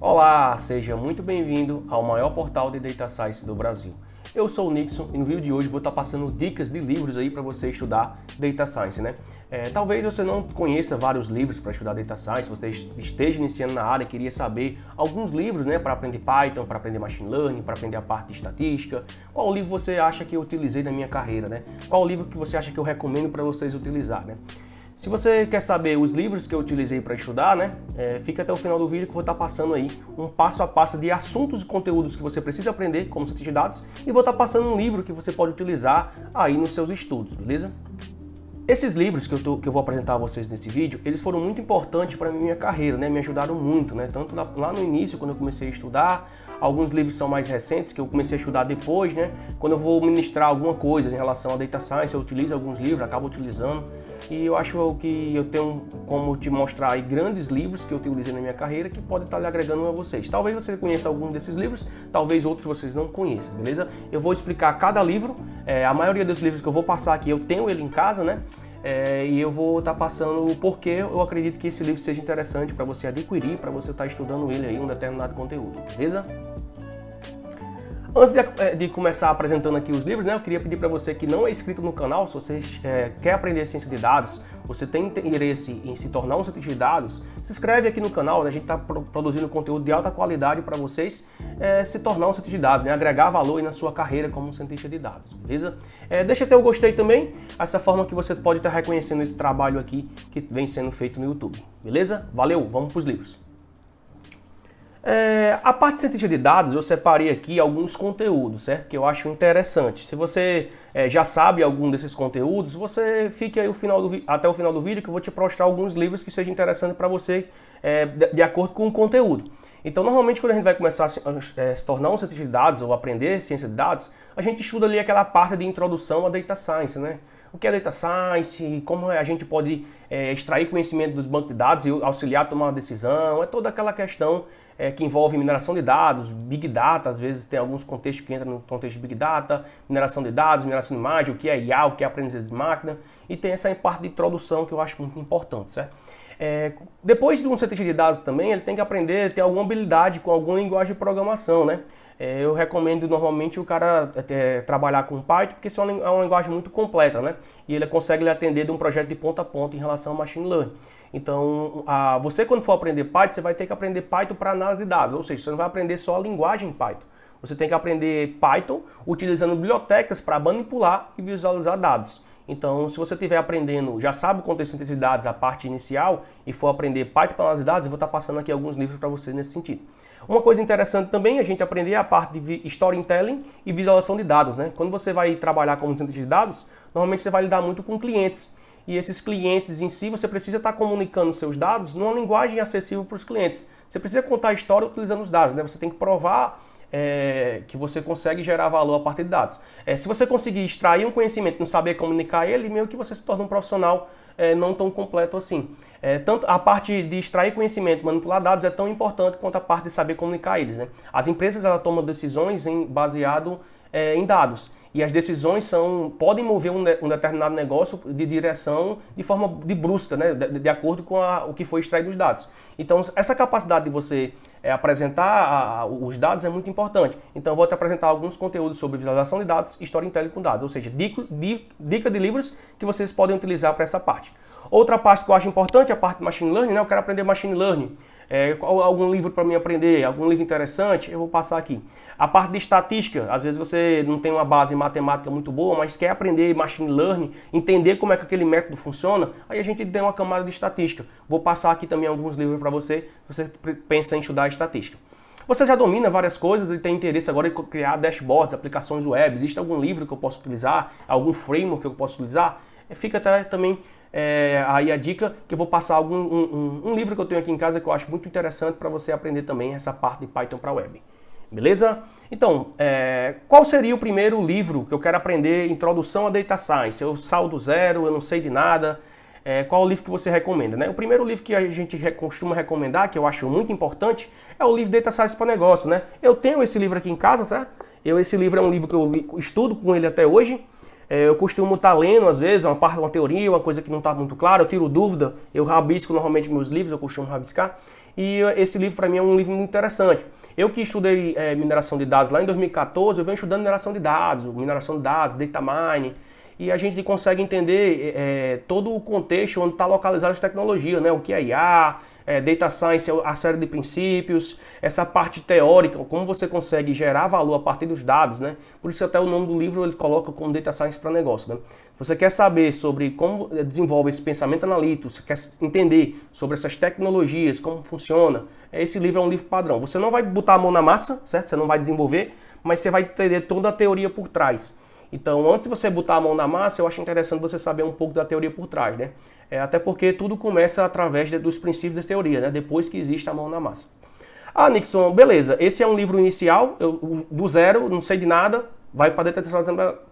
Olá, seja muito bem-vindo ao maior portal de Data Science do Brasil. Eu sou o Nixon e no vídeo de hoje vou estar passando dicas de livros aí para você estudar Data Science, né? Talvez você não conheça vários livros para estudar Data Science, você esteja iniciando na área e queria saber alguns livros, né, para aprender Python, para aprender Machine Learning, para aprender a parte de estatística. Qual livro você acha que eu utilizei na minha carreira, né? Qual livro que você acha que eu recomendo para vocês utilizar, né? Se você quer saber os livros que eu utilizei para estudar, né, fica até o final do vídeo que eu vou estar passando aí um passo a passo de assuntos e conteúdos que você precisa aprender como cientista de dados e vou estar passando um livro que você pode utilizar aí nos seus estudos, beleza? Esses livros que eu vou apresentar a vocês nesse vídeo, eles foram muito importantes para a minha carreira, né? Me ajudaram muito, né? Tanto lá no início, quando eu comecei a estudar, alguns livros são mais recentes, que eu comecei a estudar depois, né? Quando eu vou ministrar alguma coisa em relação a Data Science, eu utilizo alguns livros, acabo utilizando. E eu acho que eu tenho como te mostrar aí grandes livros que eu utilizei na minha carreira que podem estar lhe agregando a vocês. Talvez você conheça algum desses livros, talvez outros vocês não conheçam, beleza? Eu vou explicar cada livro, a maioria dos livros que eu vou passar aqui eu tenho ele em casa, né? E eu vou estar passando o porquê eu acredito que esse livro seja interessante para você adquirir, para você estar estudando ele aí, um determinado conteúdo, beleza? Antes de começar apresentando aqui os livros, né, eu queria pedir para você que não é inscrito no canal, se você quer aprender ciência de dados, você tem interesse em se tornar um cientista de dados, se inscreve aqui no canal, né, a gente está produzindo conteúdo de alta qualidade para vocês se tornar um cientista de dados, né, agregar valor aí na sua carreira como um cientista de dados, beleza? Deixa teu gostei também, essa forma que você pode estar reconhecendo esse trabalho aqui que vem sendo feito no YouTube, beleza? Valeu, vamos para os livros. A parte de cientista de dados, eu separei aqui alguns conteúdos, certo? Que eu acho interessante. Se você já sabe algum desses conteúdos, você fique aí até o final do vídeo que eu vou te mostrar alguns livros que sejam interessantes para você de acordo com o conteúdo. Então, normalmente, quando a gente vai começar a se tornar um cientista de dados ou aprender ciência de dados, a gente estuda ali aquela parte de introdução à Data Science, né? O que é Data Science, como a gente pode extrair conhecimento dos bancos de dados e auxiliar a tomar uma decisão, é toda aquela questão que envolve mineração de dados, Big Data, às vezes tem alguns contextos que entram no contexto de Big Data, mineração de dados, mineração de imagem, o que é IA, o que é aprendizagem de máquina, e tem essa parte de introdução que eu acho muito importante, certo? Depois de um cientista de dados também, ele tem que aprender a ter alguma habilidade com alguma linguagem de programação, né? Eu recomendo normalmente o cara trabalhar com Python, porque isso é uma linguagem muito completa, né? E ele consegue lhe atender de um projeto de ponta a ponta em relação ao Machine Learning. Então, você quando for aprender Python, você vai ter que aprender Python para análise de dados, ou seja, você não vai aprender só a linguagem Python. Você tem que aprender Python utilizando bibliotecas para manipular e visualizar dados. Então, se você estiver aprendendo, já sabe o contexto de ciência de dados, a parte inicial, e for aprender Python para análise de dados, eu vou estar passando aqui alguns livros para você nesse sentido. Uma coisa interessante também é a gente aprender a parte de storytelling e visualização de dados, né? Quando você vai trabalhar como cientista de dados, normalmente você vai lidar muito com clientes. E esses clientes em si, você precisa estar comunicando seus dados numa linguagem acessível para os clientes. Você precisa contar a história utilizando os dados, né? Você tem que provar que você consegue gerar valor a partir de dados. Se você conseguir extrair um conhecimento e não saber comunicar ele, meio que você se torna um profissional não tão completo assim. Tanto a parte de extrair conhecimento, manipular dados é tão importante quanto a parte de saber comunicar eles, né? As empresas elas tomam decisões baseado em dados. E as decisões podem mover um determinado negócio de direção de forma brusca, né? De acordo com o que foi extraído dos dados. Então, essa capacidade de você apresentar os dados é muito importante. Então, eu vou te apresentar alguns conteúdos sobre visualização de dados e storytelling com dados, ou seja, dica de livros que vocês podem utilizar para essa parte. Outra parte que eu acho importante é a parte de Machine Learning, né? Eu quero aprender Machine Learning. Algum livro para mim aprender, algum livro interessante, eu vou passar aqui. A parte de estatística, às vezes você não tem uma base matemática muito boa, mas quer aprender Machine Learning, entender como é que aquele método funciona, aí a gente tem uma camada de estatística. Vou passar aqui também alguns livros para você, se você pensa em estudar estatística. Você já domina várias coisas e tem interesse agora em criar dashboards, aplicações web, existe algum livro que eu posso utilizar, algum framework que eu posso utilizar? Fica até também aí a dica que eu vou passar um livro que eu tenho aqui em casa que eu acho muito interessante para você aprender também essa parte de Python para web. Beleza? Então, qual seria o primeiro livro que eu quero aprender Introdução a Data Science? Eu saio do zero, eu não sei de nada. Qual o livro que você recomenda, né? O primeiro livro que a gente costuma recomendar, que eu acho muito importante, é o livro Data Science para Negócio, né? Eu tenho esse livro aqui em casa, certo? Esse livro é um livro que eu estudo com ele até hoje. Eu costumo estar lendo, às vezes, uma parte de uma teoria, uma coisa que não está muito clara, eu tiro dúvida, eu rabisco normalmente meus livros, eu costumo rabiscar. E esse livro, para mim, é um livro muito interessante. Eu que estudei mineração de dados lá em 2014, eu venho estudando mineração de dados, data mining, e a gente consegue entender todo o contexto onde está localizada a tecnologia, né? O que é IA, Data Science, a série de princípios, essa parte teórica, como você consegue gerar valor a partir dos dados, né? Por isso até o nome do livro ele coloca como Data Science para negócio, né? Se você quer saber sobre como desenvolve esse pensamento analítico, você quer entender sobre essas tecnologias, como funciona, esse livro é um livro padrão. Você não vai botar a mão na massa, certo? Você não vai desenvolver, mas você vai entender toda a teoria por trás. Então, antes de você botar a mão na massa, eu acho interessante você saber um pouco da teoria por trás, né? Até porque tudo começa através dos princípios da teoria, né? Depois que existe a mão na massa. Ah, Nixon, beleza. Esse é um livro inicial, do zero, não sei de nada, vai para Data Science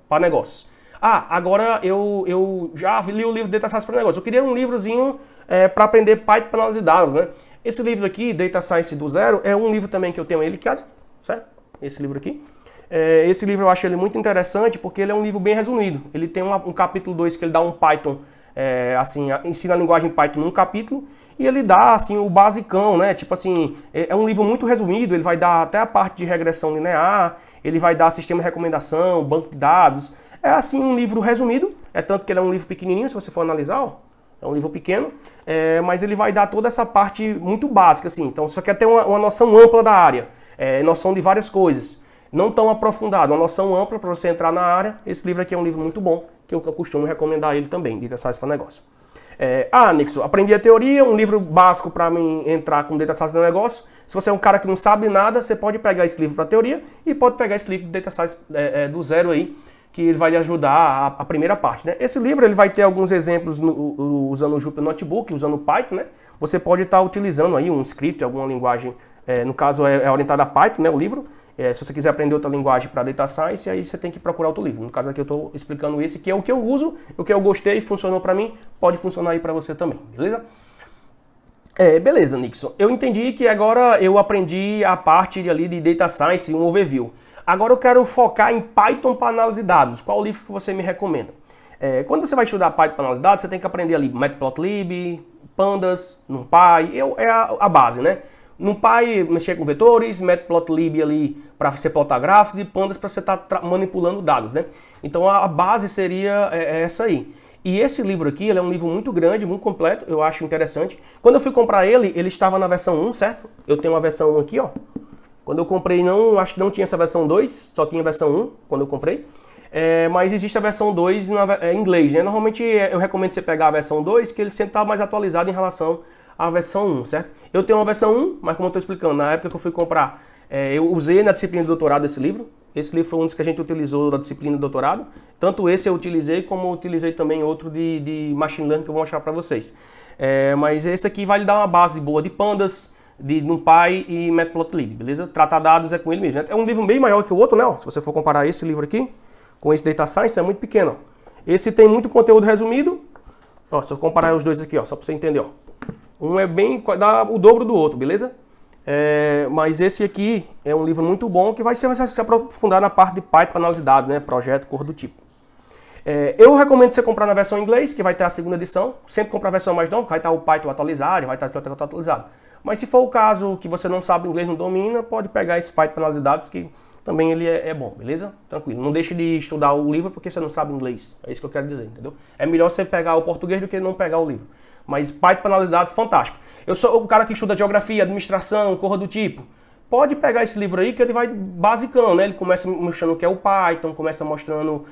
para negócios. Ah, agora eu já li o livro Data Science para negócios. Eu queria um livrozinho para aprender Python para análise de dados, né? Esse livro aqui, Data Science do Zero, é um livro também que eu tenho ele em casa, certo? Esse livro aqui. Esse livro eu acho ele muito interessante porque ele é um livro bem resumido. Ele tem um capítulo 2 que ele dá um Python, assim, ensina a linguagem Python num capítulo, e ele dá assim o basicão, né? Tipo assim, é um livro muito resumido, ele vai dar até a parte de regressão linear, ele vai dar sistema de recomendação, banco de dados. É assim um livro resumido, tanto que ele é um livro pequenininho, se você for analisar, ó. É um livro pequeno, mas ele vai dar toda essa parte muito básica, assim. Então, você quer ter uma noção ampla da área, noção de várias coisas. Não tão aprofundado, uma noção ampla para você entrar na área. Esse livro aqui é um livro muito bom, que eu costumo recomendar ele também, Data Science para negócio. Nixon, aprendi a teoria, um livro básico para mim entrar com Data Science no negócio. Se você é um cara que não sabe nada, você pode pegar esse livro para teoria e pode pegar esse livro de Data Science do zero aí, que ele vai lhe ajudar a primeira parte, né? Esse livro ele vai ter alguns exemplos usando o Jupyter Notebook, usando o Python, né? Você pode estar utilizando aí um script, alguma linguagem, no caso é orientado a Python, né, o livro. Se você quiser aprender outra linguagem para Data Science, aí você tem que procurar outro livro. No caso aqui eu estou explicando esse, que é o que eu uso, o que eu gostei, funcionou para mim, pode funcionar aí para você também, beleza? Beleza, Nixon. Eu entendi que agora eu aprendi a parte ali de Data Science, um overview. Agora eu quero focar em Python para análise de dados. Qual livro que você me recomenda? Quando você vai estudar Python para análise de dados, você tem que aprender ali Matplotlib, Pandas, NumPy, é a base, né? NumPy, mexer com vetores, Matplotlib ali para você plotar gráficos e Pandas para você estar manipulando dados, né? Então a base seria essa aí. E esse livro aqui, ele é um livro muito grande, muito completo, eu acho interessante. Quando eu fui comprar ele, ele estava na versão 1, certo? Eu tenho uma versão 1 aqui, ó. Quando eu comprei, acho que não tinha essa versão 2, só tinha a versão 1 quando eu comprei. Mas existe a versão 2 em inglês, né? Normalmente eu recomendo você pegar a versão 2, que ele sempre está mais atualizado em relação à versão 1, certo? Eu tenho uma versão 1, mas como eu estou explicando, na época que eu fui comprar, eu usei na disciplina de doutorado esse livro. Esse livro foi um dos que a gente utilizou na disciplina de doutorado. Tanto esse eu utilizei, como eu utilizei também outro de Machine Learning que eu vou mostrar para vocês. Mas esse aqui vai lhe dar uma base boa de Pandas, de NumPy e Matplotlib, beleza? Tratar dados é com ele mesmo. É um livro bem maior que o outro, né? Se você for comparar esse livro aqui com esse Data Science, é muito pequeno. Esse tem muito conteúdo resumido. Ó, se eu comparar os dois aqui, ó, só para você entender, ó. Um dá o dobro do outro, beleza? Mas esse aqui é um livro muito bom que vai se aprofundar na parte de Python para análise de dados, né? Projeto, cor do tipo. Eu recomendo você comprar na versão em inglês, que vai ter a segunda edição. Sempre comprar a versão mais nova, vai estar o Python atualizado, vai estar o Python atualizado. Mas se for o caso que você não sabe inglês, não domina, pode pegar esse Python para análise de dados, que também ele é bom, beleza? Tranquilo. Não deixe de estudar o livro porque você não sabe inglês. É isso que eu quero dizer, entendeu? É melhor você pegar o português do que não pegar o livro. Mas Python para análise de dados, fantástico. Eu sou o cara que estuda geografia, administração, cor do tipo. Pode pegar esse livro aí que ele vai basicão, né? Ele começa mostrando o que é o Python, começa mostrando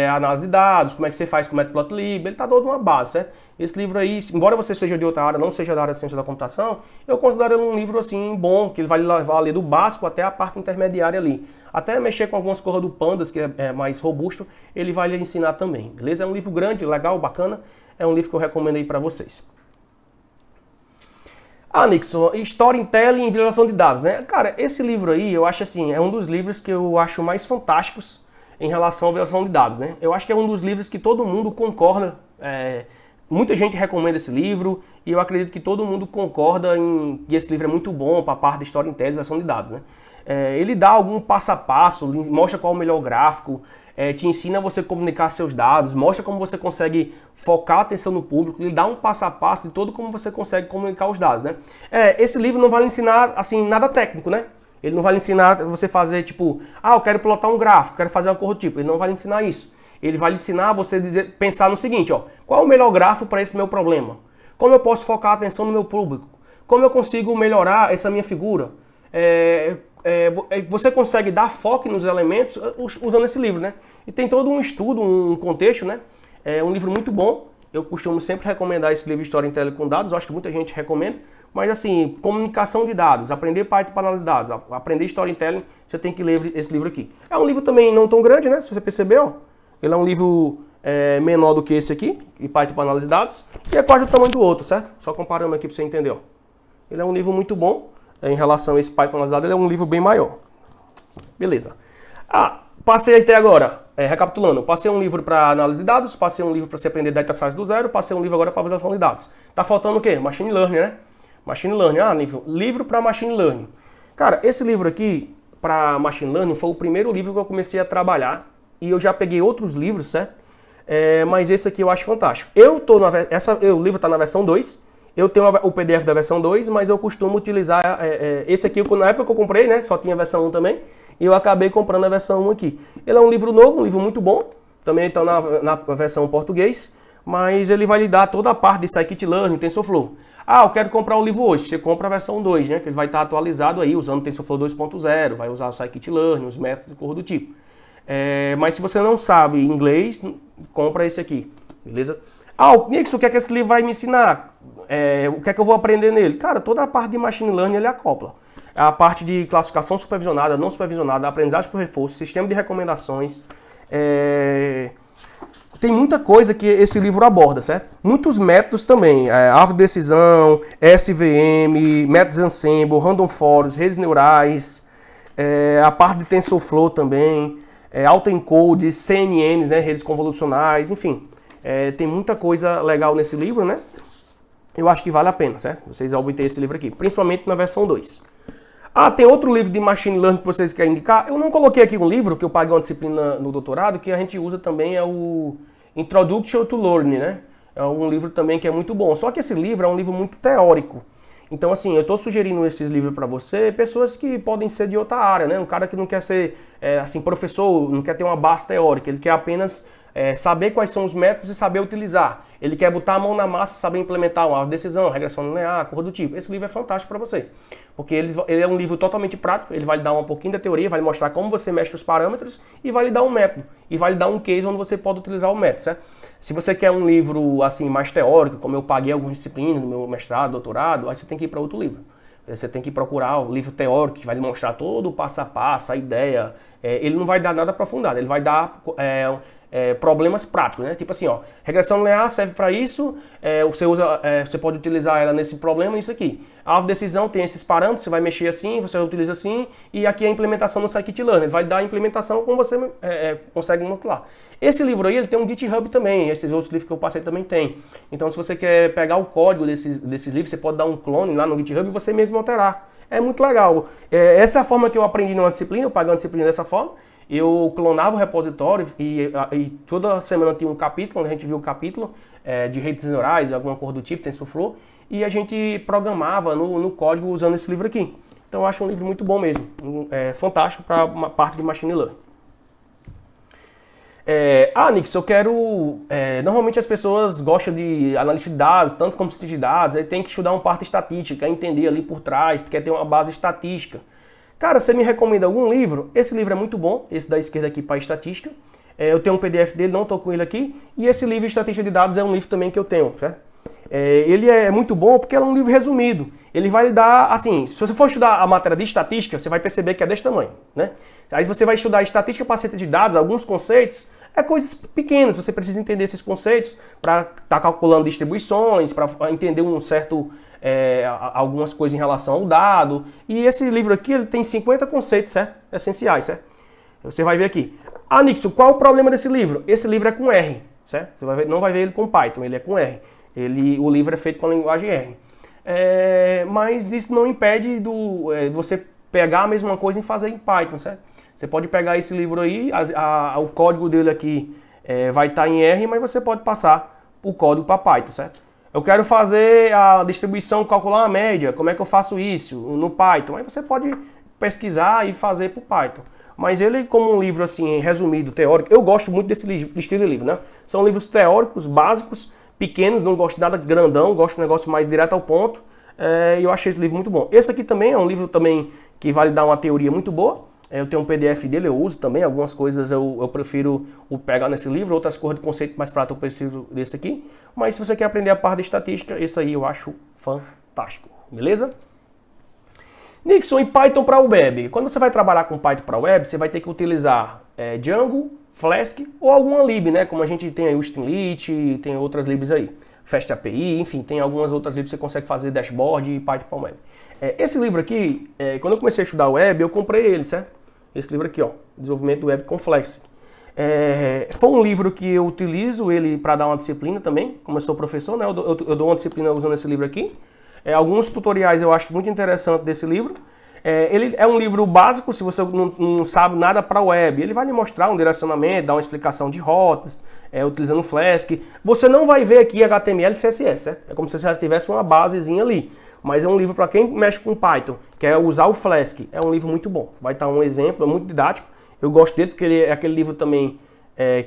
a análise de dados, como é que você faz com o Matplotlib, ele tá dando uma base, certo? Esse livro aí, embora você seja de outra área, não seja da área de ciência da computação, eu considero ele um livro assim bom, que ele vai levar ali do básico até a parte intermediária ali. Até mexer com algumas coisas do Pandas, que é mais robusto, ele vai lhe ensinar também, beleza? É um livro grande, legal, bacana, é um livro que eu recomendo aí para vocês. Nixon, Storytelling e Visualização de Dados, né? Cara, esse livro aí, eu acho assim, é um dos livros que eu acho mais fantásticos em relação à visualização de dados, né? Eu acho que é um dos livros que todo mundo concorda, muita gente recomenda esse livro e eu acredito que todo mundo concorda em que esse livro é muito bom para a parte de História em Tese e Versão de Dados, né? Ele dá algum passo a passo, mostra qual é o melhor gráfico, te ensina você a comunicar seus dados, mostra como você consegue focar a atenção no público, ele dá um passo a passo de todo como você consegue comunicar os dados, né? Esse livro não vai lhe ensinar, assim, nada técnico, né? Ele não vai lhe ensinar você fazer, tipo, eu quero plotar um gráfico, quero fazer uma cor do tipo. Ele não vai lhe ensinar isso. Ele vai lhe ensinar você pensar no seguinte, qual é o melhor gráfico para esse meu problema? Como eu posso focar a atenção no meu público? Como eu consigo melhorar essa minha figura? Você consegue dar foco nos elementos usando esse livro, né? E tem todo um estudo, um contexto, né? É um livro muito bom. Eu costumo sempre recomendar esse livro História em Tele com Dados. Eu acho que muita gente recomenda. Mas assim, comunicação de dados, aprender Python para análise de dados, aprender Storytelling, você tem que ler esse livro aqui. É um livro também não tão grande, né? Se você percebeu, ele é um livro menor do que esse aqui, e Python para análise de dados, e é quase o tamanho do outro, certo? Só comparando aqui para você entender. Ó. Ele é um livro muito bom, em relação a esse Python para análise de dados, ele é um livro bem maior. Beleza. Passei até agora, recapitulando, passei um livro para análise de dados, passei um livro para você aprender Data Science do zero, passei um livro agora para visualização de dados. Tá faltando o quê? Machine Learning, né? Machine Learning, livro para Machine Learning. Cara, esse livro aqui, para Machine Learning, foi o primeiro livro que eu comecei a trabalhar. E eu já peguei outros livros, certo? Mas esse aqui eu acho fantástico. O livro está na versão 2. Eu tenho o PDF da versão 2, mas eu costumo utilizar esse aqui. Na época que eu comprei, né? Só tinha a versão 1 também. E eu acabei comprando a versão 1 aqui. Ele é um livro novo, um livro muito bom. Também está na versão português. Mas ele vai lhe dar toda a parte de Scikit-Learn, TensorFlow. Eu quero comprar o livro hoje. Você compra a versão 2, né? Que ele vai estar atualizado aí, usando TensorFlow 2.0, vai usar o Scikit-Learn, os métodos de cor do tipo. Mas se você não sabe inglês, compra esse aqui, beleza? Nixon, o que é que esse livro vai me ensinar? O que é que eu vou aprender nele? Cara, toda a parte de Machine Learning ele acopla. A parte de classificação supervisionada, não supervisionada, aprendizagem por reforço, sistema de recomendações. Tem muita coisa que esse livro aborda, certo? Muitos métodos também, árvore de decisão, SVM, métodos ensemble, random forest, redes neurais, a parte de TensorFlow também, autoencode, CNN, né, redes convolucionais, enfim. Tem muita coisa legal nesse livro, né? Eu acho que vale a pena, certo? Vocês obterem esse livro aqui, principalmente na versão 2. Tem outro livro de Machine Learning que vocês querem indicar? Eu não coloquei aqui um livro, que eu paguei uma disciplina no doutorado, que a gente usa também, é o Introduction to Learning, né? É um livro também que é muito bom. Só que esse livro é um livro muito teórico. Então, assim, eu estou sugerindo esses livros para você, pessoas que podem ser de outra área, né? Um cara que não quer ser, professor, não quer ter uma base teórica, ele quer apenas saber quais são os métodos e saber utilizar. Ele quer botar a mão na massa e saber implementar uma decisão, regressão linear, cor do tipo. Esse livro é fantástico para você, porque ele é um livro totalmente prático, ele vai lhe dar um pouquinho da teoria, vai lhe mostrar como você mexe os parâmetros e vai lhe dar um método, e vai lhe dar um case onde você pode utilizar o método, certo? Se você quer um livro assim mais teórico, como eu paguei algumas disciplinas no meu mestrado, doutorado, aí você tem que ir para outro livro. Você tem que procurar o livro teórico, que vai lhe mostrar todo o passo a passo, a ideia. Ele não vai dar nada aprofundado, ele vai dar problemas práticos, né? Tipo assim, regressão linear serve para isso, você pode utilizar ela nesse problema, isso aqui. A árvore de decisão tem esses parâmetros, você vai mexer assim, você utiliza assim, e aqui é a implementação no Scikit-Learn, ele vai dar a implementação como você consegue manipular. Esse livro aí, ele tem um GitHub também, esses outros livros que eu passei também tem. Então, se você quer pegar o código desses livros, você pode dar um clone lá no GitHub e você mesmo alterar. É muito legal. Essa é a forma que eu aprendi numa disciplina, eu paguei uma disciplina dessa forma. Eu clonava o repositório e toda semana tinha um capítulo, onde a gente viu o capítulo de redes neurais, alguma cor do tipo, TensorFlow, e a gente programava no código usando esse livro aqui. Então eu acho um livro muito bom mesmo, fantástico para uma parte de Machine Learning. Nix, eu quero... normalmente as pessoas gostam de analista de dados, tanto como cientista de dados, aí tem que estudar uma parte estatística, entender ali por trás, quer ter uma base estatística. Cara, você me recomenda algum livro? Esse livro é muito bom, esse da esquerda aqui para estatística. Eu tenho um PDF dele, não estou com ele aqui. E esse livro Estatística de Dados é um livro também que eu tenho, certo? Ele é muito bom porque é um livro resumido. Ele vai lhe dar, assim, se você for estudar a matéria de estatística, você vai perceber que é desse tamanho, né? Aí você vai estudar estatística para ciência de dados, alguns conceitos, coisas pequenas, você precisa entender esses conceitos para estar calculando distribuições, para entender algumas coisas em relação ao dado. E esse livro aqui, ele tem 50 conceitos, certo? Essenciais, certo? Você vai ver aqui. Nixon, qual é o problema desse livro? Esse livro é com R. certo? Você não vai ver ele com Python, ele é com R. O livro é feito com a linguagem R. Mas isso não impede você pegar a mesma coisa e fazer em Python, certo? Você pode pegar esse livro aí, o código dele aqui vai estar em R, mas você pode passar o código para Python, certo? Eu quero fazer a distribuição, calcular a média, como é que eu faço isso no Python? Aí você pode pesquisar e fazer para o Python. Mas ele, como um livro assim, resumido, teórico, eu gosto muito desse estilo de livro, né? São livros teóricos, básicos, pequenos, não gosto de nada grandão, gosto de um negócio mais direto ao ponto. E eu achei esse livro muito bom. Esse aqui também é um livro também que vai dar uma teoria muito boa. Eu tenho um PDF dele, eu uso também, algumas coisas eu prefiro pegar nesse livro, outras coisas de conceito mais prático eu preciso desse aqui. Mas se você quer aprender a parte de estatística, esse aí eu acho fantástico, beleza? Nixon, e Python para web. Quando você vai trabalhar com Python para web, você vai ter que utilizar Django, Flask ou alguma lib, né? Como a gente tem aí o Streamlit, tem outras libs aí. FastAPI, enfim, tem algumas outras libs que você consegue fazer dashboard e Python para web. Esse livro aqui, quando eu comecei a estudar web, eu comprei ele, certo? Esse livro aqui, ó, Desenvolvimento Web com Flask. Foi um livro que eu utilizo ele para dar uma disciplina também, como eu sou professor, né? Eu dou uma disciplina usando esse livro aqui. Alguns tutoriais eu acho muito interessante desse livro. Ele é um livro básico, se você não sabe nada para web. Ele vai lhe mostrar um direcionamento, dar uma explicação de rotas, utilizando Flask. Você não vai ver aqui HTML e CSS, certo? É como se você já tivesse uma basezinha ali. Mas é um livro para quem mexe com Python, quer usar o Flask. É um livro muito bom. Vai estar um exemplo, é muito didático. Eu gosto dele porque ele é aquele livro também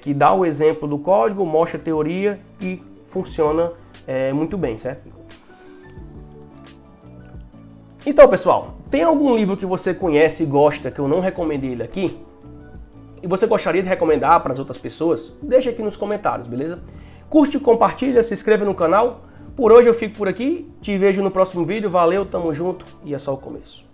que dá o exemplo do código, mostra a teoria e funciona muito bem, certo? Então, pessoal, tem algum livro que você conhece e gosta que eu não recomendei ele aqui? E você gostaria de recomendar para as outras pessoas? Deixa aqui nos comentários, beleza? Curte, compartilha, se inscreva no canal. Por hoje eu fico por aqui, te vejo no próximo vídeo, valeu, tamo junto e é só o começo.